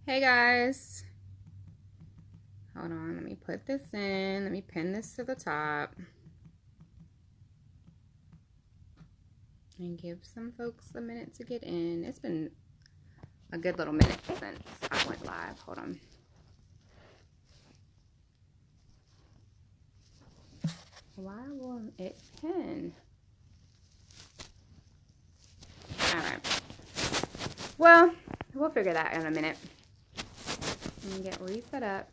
Hey guys, hold on, let me put this in, let me pin this to the top and give some folks a minute to get in. It's been a good little minute since I went live. Hold on. Why won't it pin? Alright, well, we'll figure that in a minute. Let me get reset up.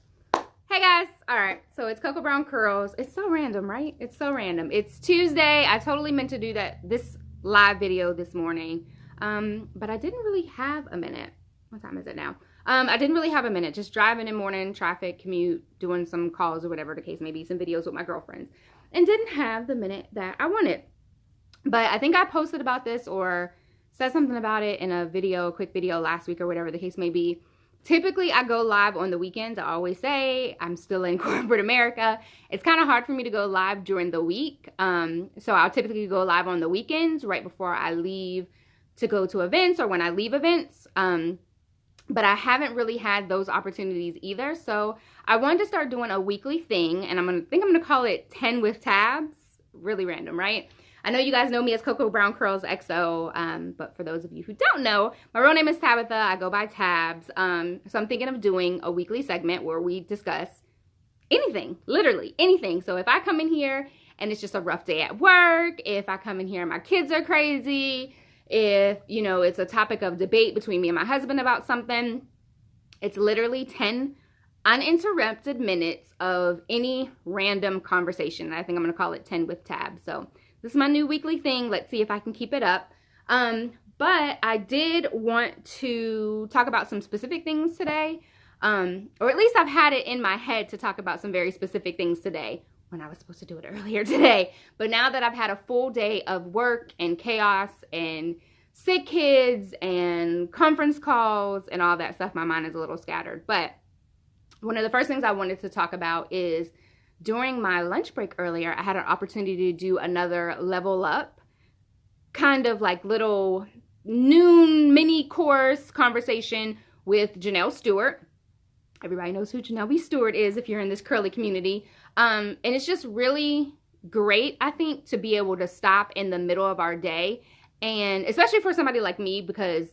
Hey guys, alright, so it's Cocoa Brown Curls. It's so random, right? It's so random. It's Tuesday. I totally meant to do this live video this morning, but I didn't really have a minute. What time is it now? I didn't really have a minute. Just driving in morning, traffic, commute, doing some calls or whatever the case may be, some videos with my girlfriends, and didn't have the minute that I wanted. But I think I posted about this or said something about it in a video, a quick video last week or whatever the case may be. Typically, I go live on the weekends. I always say I'm still in corporate America. It's kind of hard for me to go live during the week. So I'll typically go live on the weekends right before I leave to go to events or when I leave events. But I haven't really had those opportunities either. So I wanted to start doing a weekly thing, and I'm gonna call it 10 with tabs. Really random, right? I know you guys know me as Cocoa Brown Curls XO, but for those of you who don't know, my real name is Tabitha. I go by Tabs. So I'm thinking of doing a weekly segment where we discuss anything, literally anything. So if I come in here and it's just a rough day at work, if I come in here and my kids are crazy, if, you know, it's a topic of debate between me and my husband about something, it's literally 10 uninterrupted minutes of any random conversation. I think I'm going to call it 10 with Tabs. So this is my new weekly thing. Let's see if I can keep it up. But I did want to talk about some specific things today. Or at least I've had it in my head to talk about some very specific things today when I was supposed to do it earlier today. But now that I've had a full day of work and chaos and sick kids and conference calls and all that stuff, my mind is a little scattered. But one of the first things I wanted to talk about is during my lunch break earlier, I had an opportunity to do another level up, kind of like little noon mini course conversation with Janelle Stewart. Everybody knows who Janelle B. Stewart is if you're in this curly community. And it's just really great, I think, to be able to stop in the middle of our day. And especially for somebody like me, because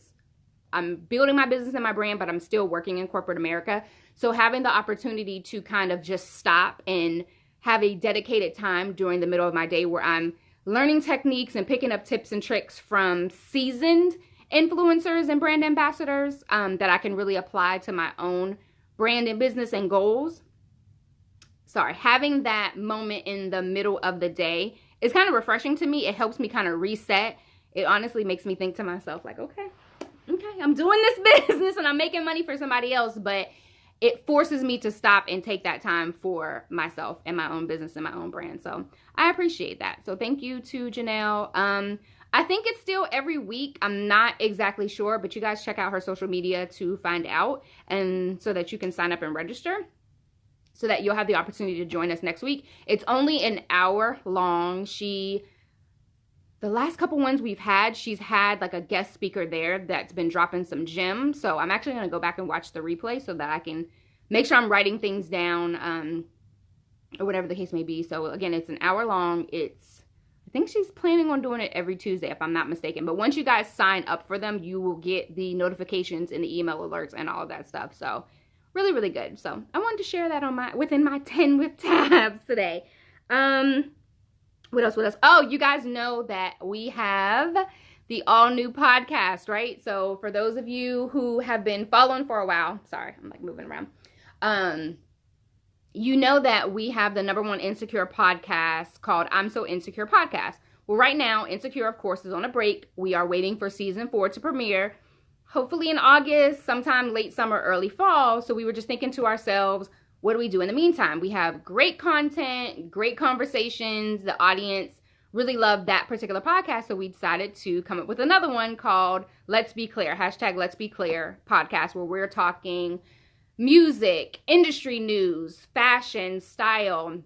I'm building my business and my brand, but I'm still working in corporate America. So having the opportunity to kind of just stop and have a dedicated time during the middle of my day where I'm learning techniques and picking up tips and tricks from seasoned influencers and brand ambassadors that I can really apply to my own brand and business and goals. Sorry, having that moment in the middle of the day is kind of refreshing to me. It helps me kind of reset. It honestly makes me think to myself like, okay, I'm doing this business and I'm making money for somebody else, but it forces me to stop and take that time for myself and my own business and my own brand. So I appreciate that. So thank you to Janelle. I think it's still every week. I'm not exactly sure, but you guys check out her social media to find out, and so that you can sign up and register so that you'll have the opportunity to join us next week. It's only an hour long. The last couple ones we've had, she's had like a guest speaker there that's been dropping some gems. So I'm actually going to go back and watch the replay so that I can make sure I'm writing things down or whatever the case may be. So again, it's an hour long. I think she's planning on doing it every Tuesday if I'm not mistaken. But once you guys sign up for them, you will get the notifications and the email alerts and all of that stuff. So really, really good. So I wanted to share that within my 10 with tabs today. What else? Oh, you guys know that we have the all new podcast, right? So for those of you who have been following for a while, sorry, I'm like moving around. You know that we have the #1 insecure podcast called I'm So Insecure Podcast. Well, right now, Insecure, of course, is on a break. We are waiting for season 4 to premiere, hopefully in August, sometime late summer, early fall. So we were just thinking to ourselves, what do we do in the meantime? We have great content, great conversations. The audience really loved that particular podcast. So we decided to come up with another one called Let's Be Clear, #Let's Be Clear podcast, where we're talking music, industry news, fashion, style.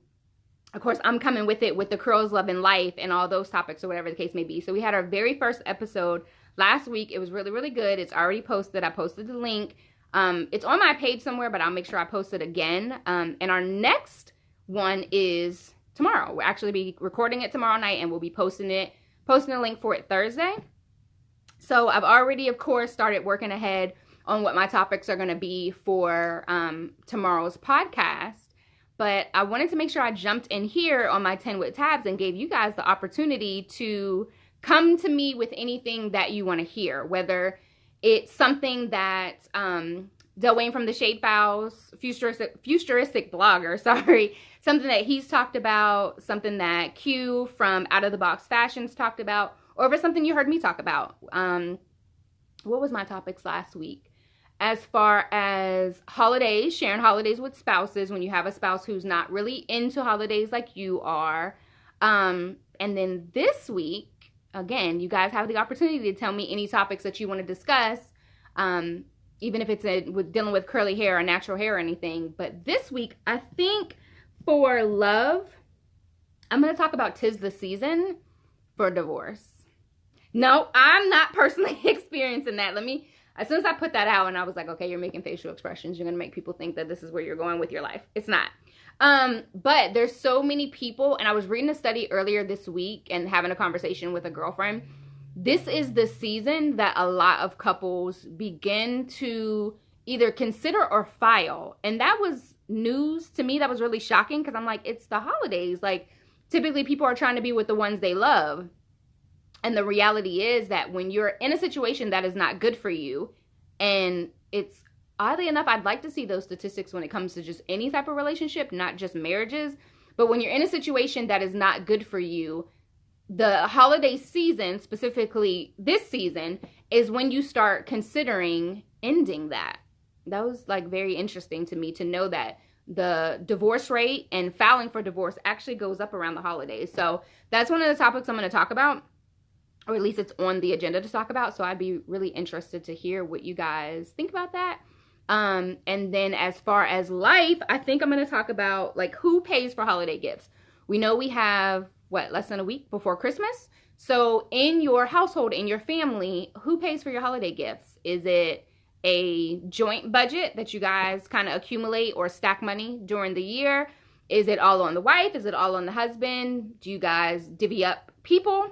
Of course, I'm coming with it with the curls, love, and life and all those topics or whatever the case may be. So we had our very first episode last week. It was really, really good. It's already posted. I posted the link. It's on my page somewhere, but I'll make sure I post it again. And our next one is tomorrow. We'll actually be recording it tomorrow night, and we'll be posting a link for it Thursday. So I've already, of course, started working ahead on what my topics are going to be for tomorrow's podcast. But I wanted to make sure I jumped in here on my 10 with tabs and gave you guys the opportunity to come to me with anything that you want to hear, whether it's something that Delwayne from the Shade Files, futuristic blogger, something that he's talked about, something that Q from Out of the Box Fashions talked about, or if it's something you heard me talk about. What was my topics last week? As far as holidays, sharing holidays with spouses when you have a spouse who's not really into holidays like you are. And then this week, again, you guys have the opportunity to tell me any topics that you want to discuss, even if it's dealing with curly hair or natural hair or anything. But this week, I think for love, I'm going to talk about 'tis the season for divorce. No, I'm not personally experiencing that. As soon as I put that out and I was like, okay, you're making facial expressions, you're going to make people think that this is where you're going with your life. It's not. But there's so many people, and I was reading a study earlier this week and having a conversation with a girlfriend. This is the season that a lot of couples begin to either consider or file. And that was news to me. That was really shocking because I'm like, it's the holidays. Like, typically people are trying to be with the ones they love. And the reality is that when you're in a situation that is not good for you, and it's oddly enough, I'd like to see those statistics when it comes to just any type of relationship, not just marriages. But when you're in a situation that is not good for you, the holiday season, specifically this season, is when you start considering ending that. That was like very interesting to me to know that the divorce rate and filing for divorce actually goes up around the holidays. So that's one of the topics I'm going to talk about. Or at least it's on the agenda to talk about. So I'd be really interested to hear what you guys think about that. And then as far as life, I think I'm going to talk about like who pays for holiday gifts. We know we have, less than a week before Christmas. So in your household, in your family, who pays for your holiday gifts? Is it a joint budget that you guys kind of accumulate or stack money during the year? Is it all on the wife? Is it all on the husband? Do you guys divvy up people?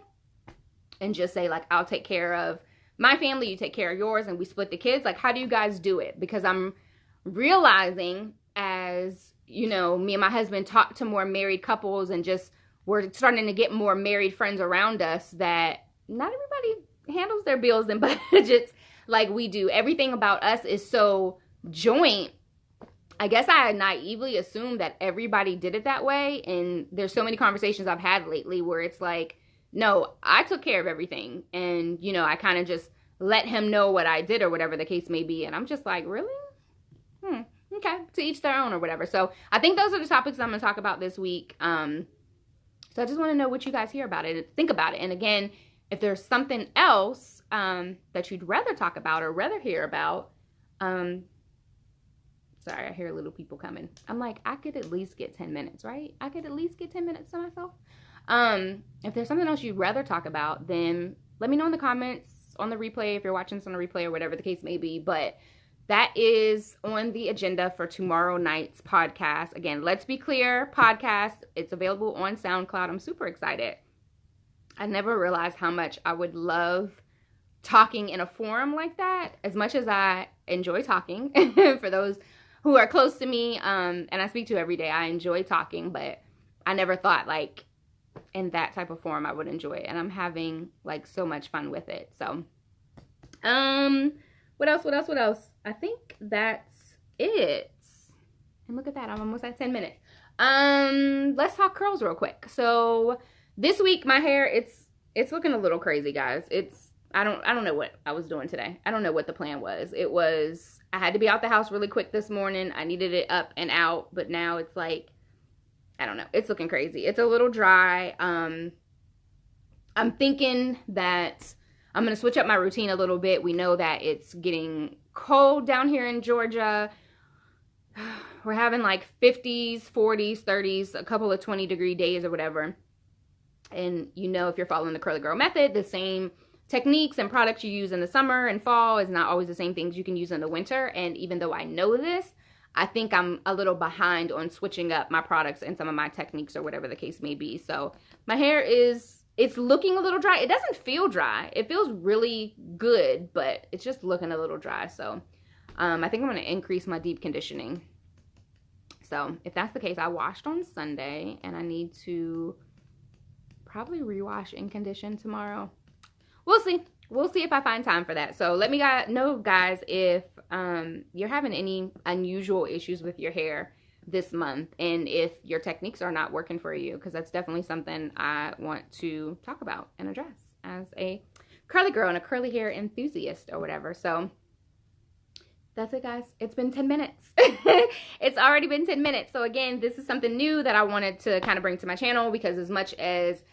And just say, like, I'll take care of my family, you take care of yours, and we split the kids. Like, how do you guys do it? Because I'm realizing as, you know, me and my husband talk to more married couples and just we're starting to get more married friends around us that not everybody handles their bills and budgets like we do. Everything about us is so joint. I guess I naively assumed that everybody did it that way. And there's so many conversations I've had lately where it's like, no, I took care of everything. And, you know, I kind of just let him know what I did or whatever the case may be. And I'm just like, really? Okay. To each their own or whatever. So I think those are the topics I'm going to talk about this week. So I just want to know what you guys hear about it. Think about it. And again, if there's something else that you'd rather talk about or rather hear about. Sorry, I hear little people coming. I'm like, I could at least get 10 minutes, right? I could at least get 10 minutes to myself. If there's something else you'd rather talk about, then let me know in the comments on the replay if you're watching this on the replay or whatever the case may be. But that is on the agenda for tomorrow night's podcast. Again, let's be clear, podcast. It's available on SoundCloud. I'm super excited. I never realized how much I would love talking in a forum like that, as much as I enjoy talking. For those who are close to me, and I speak to every day, I enjoy talking, but I never thought like in that type of form I would enjoy it, and I'm having like so much fun with it. So what else? I think that's it. And look at that, I'm almost at 10 minutes. Let's talk curls real quick. So this week my hair, it's looking a little crazy, guys. I don't know what I was doing today. I don't know what the plan was. I had to be out the house really quick this morning. I needed it up and out, but now it's like, I don't know. It's looking crazy. It's a little dry. I'm thinking that I'm going to switch up my routine a little bit. We know that it's getting cold down here in Georgia. We're having like 50s, 40s, 30s, a couple of 20-degree days or whatever. And you know, if you're following the Curly Girl method, the same techniques and products you use in the summer and fall is not always the same things you can use in the winter. And even though I know this, I think I'm a little behind on switching up my products and some of my techniques or whatever the case may be. So my hair it's looking a little dry. It doesn't feel dry. It feels really good, but it's just looking a little dry. So I think I'm going to increase my deep conditioning. So if that's the case, I washed on Sunday and I need to probably rewash and condition tomorrow. We'll see. We'll see if I find time for that. So let me know, guys, if you're having any unusual issues with your hair this month and if your techniques are not working for you, because that's definitely something I want to talk about and address as a curly girl and a curly hair enthusiast or whatever. So that's it, guys. It's been 10 minutes. It's already been 10 minutes. So again, this is something new that I wanted to kind of bring to my channel, because as much as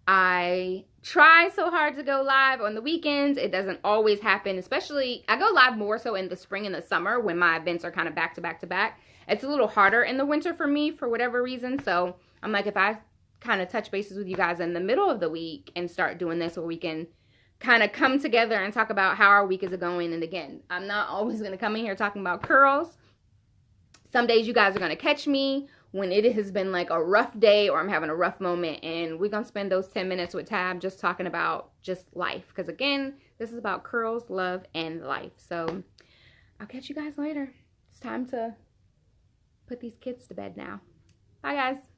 I try so hard to go live on the weekends, it doesn't always happen. Especially, I go live more so in the spring and the summer when my events are kind of back to back to back. It's a little harder in the winter for me for whatever reason. So I'm like, if I kind of touch bases with you guys in the middle of the week and start doing this where we can kind of come together and talk about how our week is going. And again, I'm not always going to come in here talking about curls. Some days you guys are going to catch me when it has been like a rough day or I'm having a rough moment, and we're going to spend those 10 minutes with Tab just talking about just life. Because again, this is about curls, love, and life. So I'll catch you guys later. It's time to put these kids to bed now. Bye, guys.